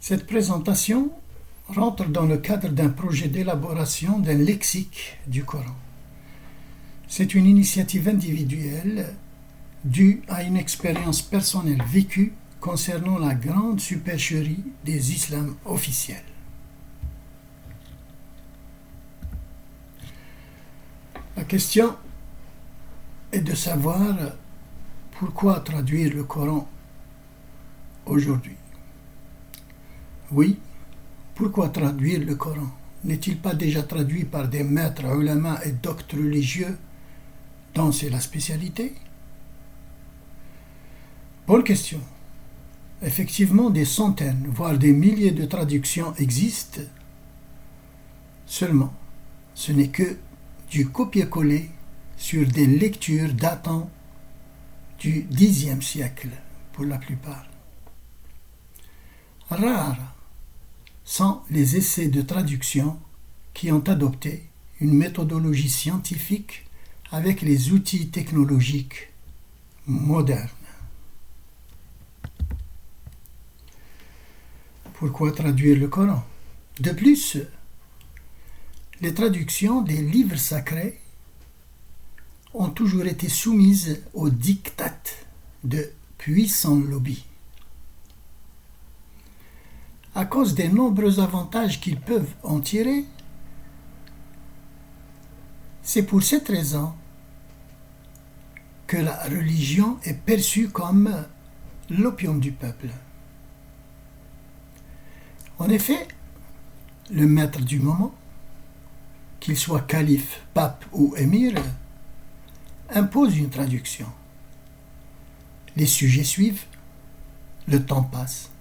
Cette présentation rentre dans le cadre d'un projet d'élaboration d'un lexique du Coran. C'est une initiative individuelle due à une expérience personnelle vécue concernant la grande supercherie des islams officiels. La question est de savoir pourquoi traduire le Coran aujourd'hui. Oui, pourquoi traduire le Coran? N'est-il pas déjà traduit par des maîtres ulama et doctes religieux dont c'est la spécialité? Bonne question. Effectivement, des centaines, voire des milliers de traductions existent. Seulement, ce n'est que du copier-coller sur des lectures datant du Xe siècle, pour la plupart. Rares sont les essais de traduction qui ont adopté une méthodologie scientifique avec les outils technologiques modernes. Pourquoi traduire le Coran? De plus, les traductions des livres sacrés ont toujours été soumises aux diktats de puissants lobbies. À cause des nombreux avantages qu'ils peuvent en tirer, c'est pour cette raison que la religion est perçue comme l'opium du peuple. En effet, le maître du moment, qu'il soit calife, pape ou émir, impose une traduction. Les sujets suivent, le temps passe.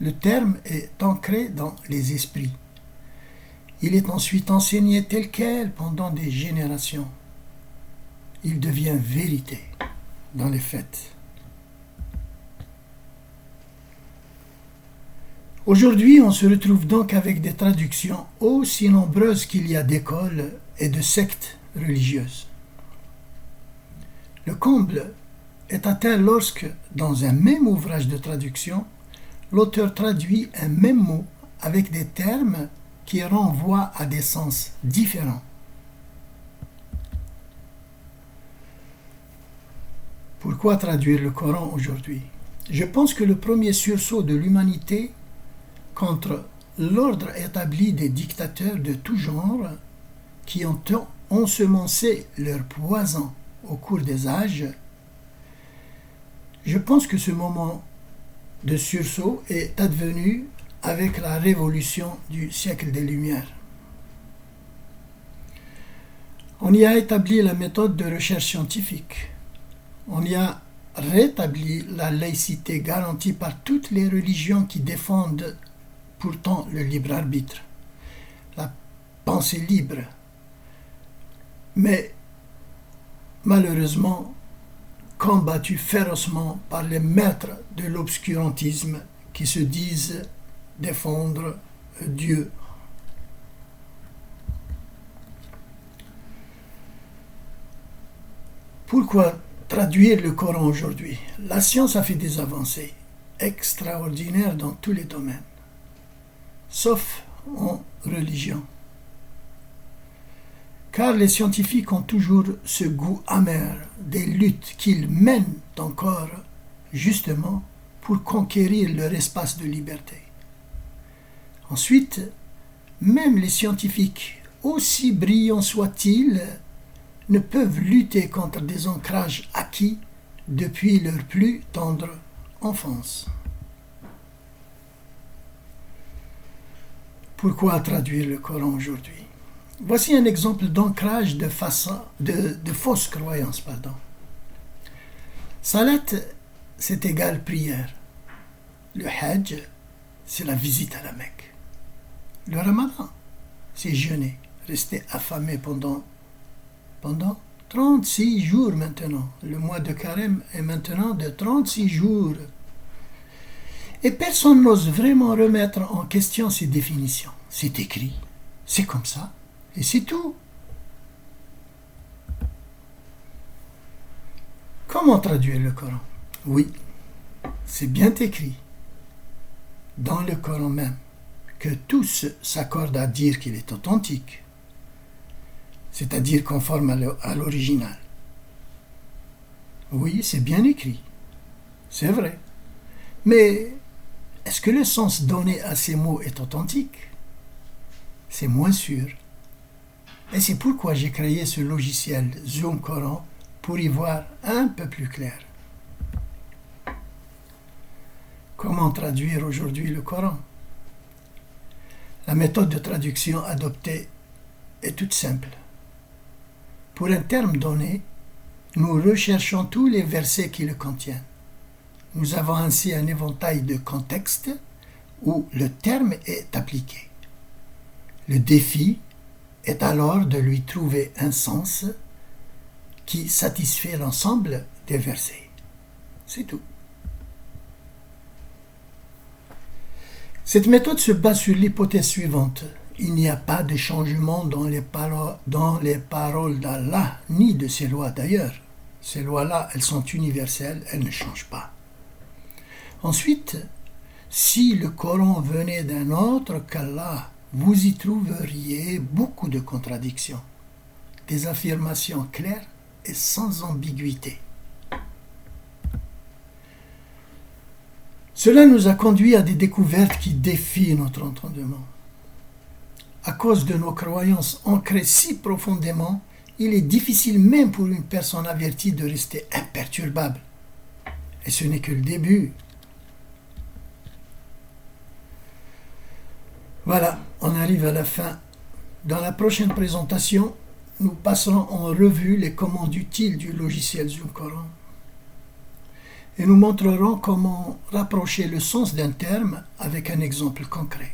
Le terme est ancré dans les esprits. Il est ensuite enseigné tel quel pendant des générations. Il devient vérité dans les faits. Aujourd'hui, on se retrouve donc avec des traductions aussi nombreuses qu'il y a d'écoles et de sectes religieuses. Le comble est atteint lorsque, dans un même ouvrage de traduction, l'auteur traduit un même mot avec des termes qui renvoient à des sens différents. Pourquoi traduire le Coran aujourd'hui? Je pense que le premier sursaut de l'humanité contre l'ordre établi des dictateurs de tout genre qui ont ensemencé leur poison au cours des âges, je pense que ce moment de sursaut est advenu avec la révolution du siècle des Lumières. On y a établi la méthode de recherche scientifique. On y a rétabli la laïcité garantie par toutes les religions qui défendent pourtant le libre arbitre, la pensée libre. Mais malheureusement, combattu férocement par les maîtres de l'obscurantisme qui se disent défendre Dieu. Pourquoi traduire le Coran aujourd'hui? La science a fait des avancées extraordinaires dans tous les domaines, sauf en religion. Car les scientifiques ont toujours ce goût amer des luttes qu'ils mènent encore justement pour conquérir leur espace de liberté. Ensuite, même les scientifiques, aussi brillants soient-ils, ne peuvent lutter contre des ancrages acquis depuis leur plus tendre enfance. Pourquoi traduire le Coran aujourd'hui? Voici un exemple d'ancrage de fausses croyances. Salat, c'est égal prière. Le Hajj, c'est la visite à la Mecque. Le Ramadan, c'est jeûner, rester affamé pendant 36 jours maintenant. Le mois de Carême est maintenant de 36 jours. Et personne n'ose vraiment remettre en question ces définitions. C'est écrit, c'est comme ça. Et c'est tout. Comment traduire le Coran? Oui, c'est bien écrit. dans le Coran même, que tous s'accordent à dire qu'il est authentique, c'est-à-dire conforme à l'original. Oui, c'est bien écrit, c'est vrai. Mais est-ce que le sens donné à ces mots est authentique? C'est moins sûr. Et c'est pourquoi j'ai créé ce logiciel Zoom Coran pour y voir un peu plus clair. Comment traduire aujourd'hui le Coran? La méthode de traduction adoptée est toute simple. Pour un terme donné, nous recherchons tous les versets qui le contiennent. Nous avons ainsi un éventail de contextes où le terme est appliqué. Le défi est alors de lui trouver un sens qui satisfait l'ensemble des versets. C'est tout. Cette méthode se base sur l'hypothèse suivante. Il n'y a pas de changement dans les paroles d'Allah, ni de ses lois d'ailleurs. Ces lois-là, elles sont universelles, elles ne changent pas. Ensuite, si le Coran venait d'un autre qu'Allah, vous y trouveriez beaucoup de contradictions, des affirmations claires et sans ambiguïté. Cela nous a conduit à des découvertes qui défient notre entendement. À cause de nos croyances ancrées si profondément, il est difficile même pour une personne avertie de rester imperturbable. Et ce n'est que le début. Voilà, on arrive à la fin. Dans la prochaine présentation, nous passerons en revue les commandes utiles du logiciel Zoom Coran. Et nous montrerons comment rapprocher le sens d'un terme avec un exemple concret.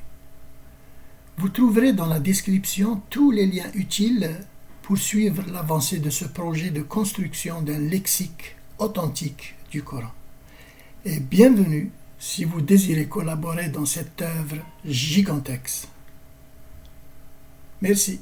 Vous trouverez dans la description tous les liens utiles pour suivre l'avancée de ce projet de construction d'un lexique authentique du Coran. Et bienvenue si vous désirez collaborer dans cette œuvre gigantesque. Merci.